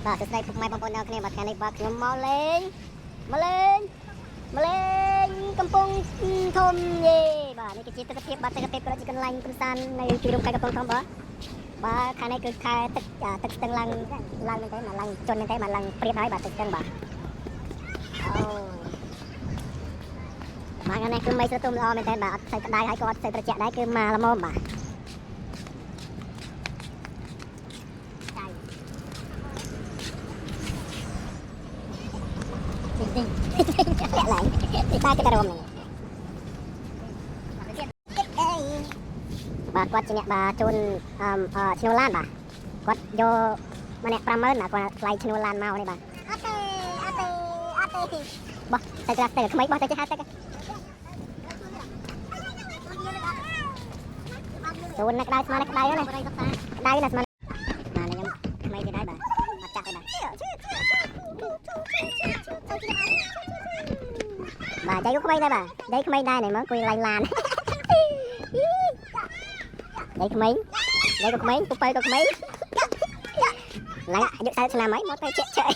បាទសួស្តីពុកម៉ែបងប្អូនអ្នកគ្នាបាទថ្ងៃនេះបាទខ្ញុំមកលេងកំពុងធំយេបាទនេះគឺជាទិដ្ឋភាពបាទទិដ្ឋភាពក៏ជាកន្លែងកំសាន្តនៅទីរួមខេត្តកំពង់ធំបាទខែនេះគឺខែទឹកស្ទឹងឡើងមែនទេមកឡើងជន់មែនទេមកឡើងព្រៀបហើយបាទទឹកស្ទឹងបាទអូបាទថ្ងៃនេះគឺមិនស្រទុំល្អមែនទេបាទអត់ស្អីក្តៅហើយក៏អត់ស្អីត្រជាក់ដែរគឺមកល្មមបាទតែឡើងតែគេតែរមហ្នឹងបាទគាត់ជាអ្នកបាទជូនឈ្នួលឡានបាទគាត់យកម្នាក់ 50000 ណាគាត់ថ្លៃឈ្នួលឡានមកនេះបាទអត់ទេបោះទៅក្មេងបោះទៅចេះហៅទឹកជូននៅក្តៅស្មានក្តៅណាក្តៅណាស្មានបាទខ្ញុំក្មេងទៀតដែរបាទអត់ចាស់ទេបាទបាទដៃក៏ក្មេងដែរបាទដៃក្មេងដែរនេះមកគួយឡាញឡានដៃក្មេងពុកបើក៏ក្មេងឡើងអាយុ30ឆ្នាំហើយមកទៅជែក